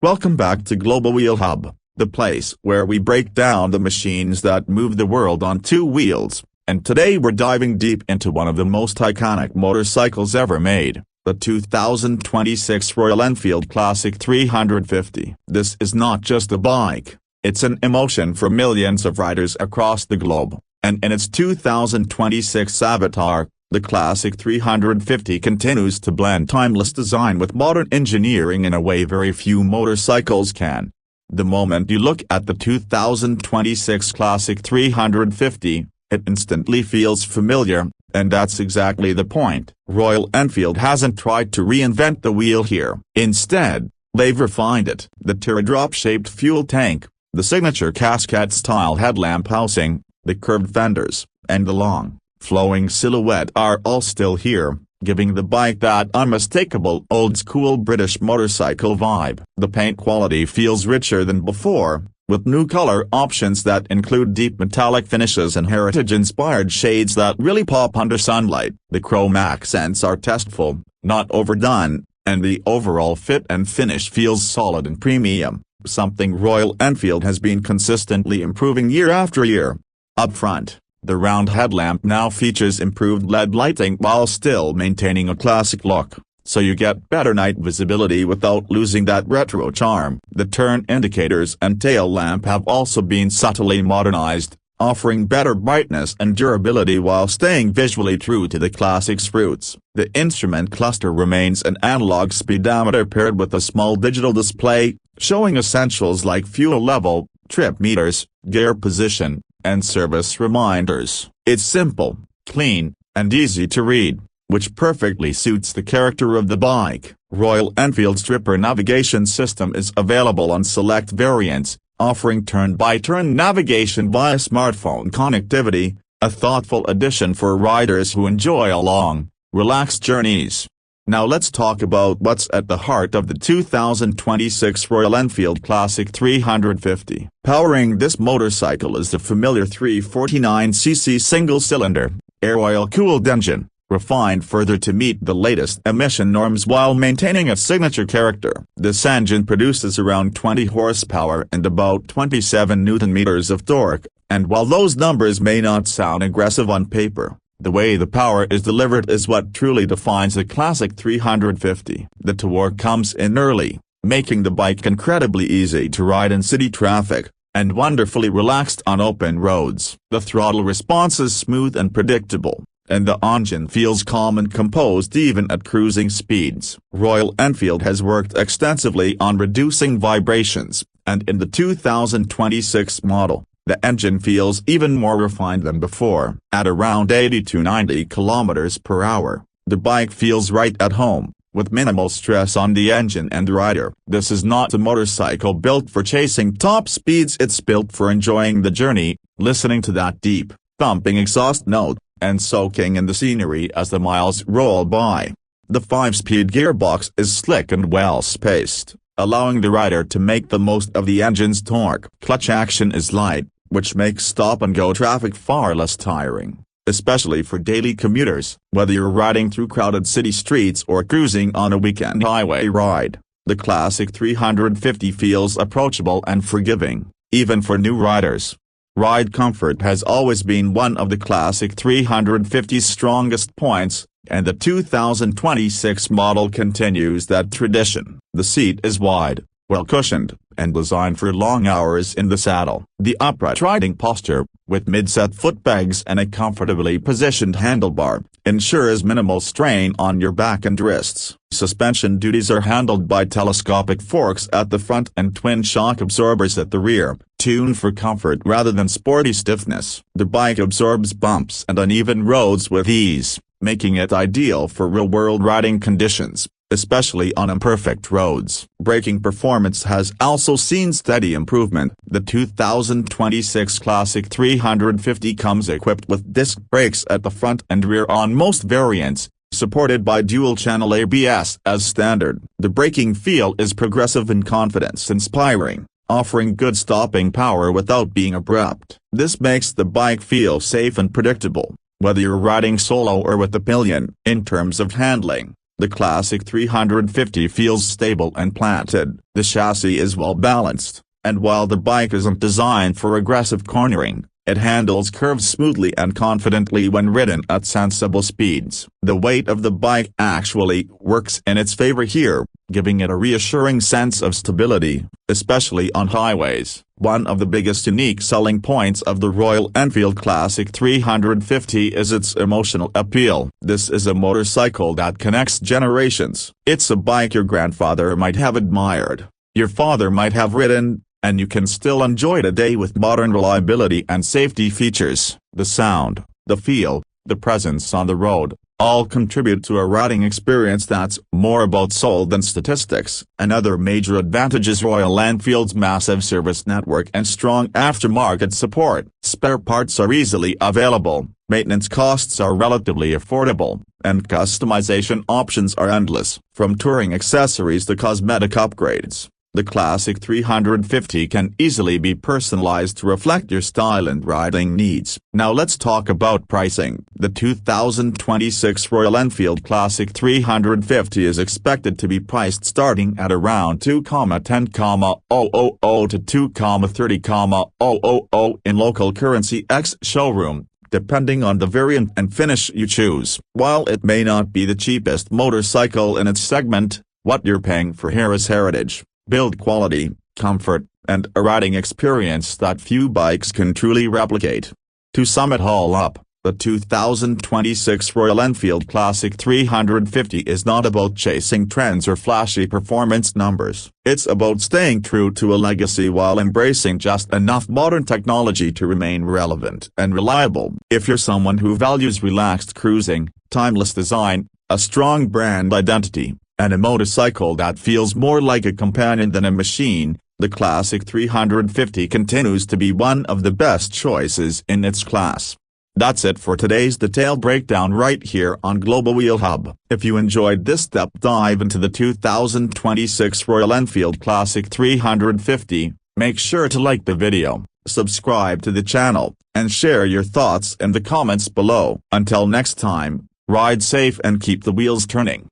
Welcome back to Global Wheel Hub, the place where we break down the machines that move the world on two wheels, and today we're diving deep into one of the most iconic motorcycles ever made, the 2026 Royal Enfield Classic 350. This is not just a bike, it's an emotion for millions of riders across the globe, and in its 2026 avatar, the Classic 350 continues to blend timeless design with modern engineering in a way very few motorcycles can. The moment you look at the 2026 Classic 350, it instantly feels familiar, and that's exactly the point. Royal Enfield hasn't tried to reinvent the wheel here. Instead, they've refined it. The teardrop-shaped fuel tank, the signature cascade-style headlamp housing, the curved fenders, and the long, flowing silhouette are all still here, giving the bike that unmistakable old-school British motorcycle vibe. The paint quality feels richer than before, with new color options that include deep metallic finishes and heritage-inspired shades that really pop under sunlight. The chrome accents are tasteful, not overdone, and the overall fit and finish feels solid and premium, something Royal Enfield has been consistently improving year after year. Up front, the round headlamp now features improved LED lighting while still maintaining a classic look, so you get better night visibility without losing that retro charm. The turn indicators and tail lamp have also been subtly modernized, offering better brightness and durability while staying visually true to the classic's roots. The instrument cluster remains an analog speedometer paired with a small digital display, showing essentials like fuel level, trip meters, gear position, and service reminders. It's simple, clean, and easy to read, which perfectly suits the character of the bike. Royal Enfield's Tripper navigation system is available on select variants, offering turn-by-turn navigation via smartphone connectivity, a thoughtful addition for riders who enjoy long, relaxed journeys. Now let's talk about what's at the heart of the 2026 Royal Enfield Classic 350. Powering this motorcycle is the familiar 349cc single-cylinder, air-oil-cooled engine, refined further to meet the latest emission norms while maintaining its signature character. This engine produces around 20 horsepower and about 27 Nm of torque, and while those numbers may not sound aggressive on paper, the way the power is delivered is what truly defines the Classic 350. The torque comes in early, making the bike incredibly easy to ride in city traffic, and wonderfully relaxed on open roads. The throttle response is smooth and predictable, and the engine feels calm and composed even at cruising speeds. Royal Enfield has worked extensively on reducing vibrations, and in the 2026 model, the engine feels even more refined than before. At around 80 to 90 km/h, the bike feels right at home, with minimal stress on the engine and rider. This is not a motorcycle built for chasing top speeds, it's built for enjoying the journey, listening to that deep, thumping exhaust note, and soaking in the scenery as the miles roll by. The 5-speed gearbox is slick and well-spaced, allowing the rider to make the most of the engine's torque. Clutch action is light, which makes stop-and-go traffic far less tiring, especially for daily commuters. Whether you're riding through crowded city streets or cruising on a weekend highway ride, the Classic 350 feels approachable and forgiving, even for new riders. Ride comfort has always been one of the Classic 350's strongest points, and the 2026 model continues that tradition. The seat is wide, well-cushioned, and designed for long hours in the saddle. The upright riding posture, with mid-set footpegs and a comfortably positioned handlebar, ensures minimal strain on your back and wrists. Suspension duties are handled by telescopic forks at the front and twin shock absorbers at the rear, tuned for comfort rather than sporty stiffness. The bike absorbs bumps and uneven roads with ease, making it ideal for real-world riding conditions, especially on imperfect roads. Braking performance has also seen steady improvement. The 2026 Classic 350 comes equipped with disc brakes at the front and rear on most variants, supported by dual-channel ABS as standard. The braking feel is progressive and confidence-inspiring, offering good stopping power without being abrupt. This makes the bike feel safe and predictable, whether you're riding solo or with a pillion. In terms of handling, The Classic 350 feels stable and planted, the chassis is well balanced, and while the bike isn't designed for aggressive cornering, it handles curves smoothly and confidently when ridden at sensible speeds. The weight of the bike actually works in its favor here, giving it a reassuring sense of stability, especially on highways. One of the biggest unique selling points of the Royal Enfield Classic 350 is its emotional appeal. This is a motorcycle that connects generations. It's a bike your grandfather might have admired, your father might have ridden, and you can still enjoy today with modern reliability and safety features. The sound, the feel, the presence on the road, all contribute to a riding experience that's more about soul than statistics. Another major advantage is Royal Enfield's massive service network and strong aftermarket support. Spare parts are easily available, maintenance costs are relatively affordable, and customization options are endless. From touring accessories to cosmetic upgrades, the Classic 350 can easily be personalized to reflect your style and riding needs. Now let's talk about pricing. The 2026 Royal Enfield Classic 350 is expected to be priced starting at around 2,10,000 to 2,30,000 in local currency ex-showroom, depending on the variant and finish you choose. While it may not be the cheapest motorcycle in its segment, what you're paying for here is heritage, build quality, comfort, and a riding experience that few bikes can truly replicate. To sum it all up, the 2026 Royal Enfield Classic 350 is not about chasing trends or flashy performance numbers. It's about staying true to a legacy while embracing just enough modern technology to remain relevant and reliable. If you're someone who values relaxed cruising, timeless design, a strong brand identity, and a motorcycle that feels more like a companion than a machine, the Classic 350 continues to be one of the best choices in its class. That's it for today's detailed breakdown right here on Global Wheel Hub. If you enjoyed this deep dive into the 2026 Royal Enfield Classic 350, make sure to like the video, subscribe to the channel, and share your thoughts in the comments below. Until next time, ride safe and keep the wheels turning.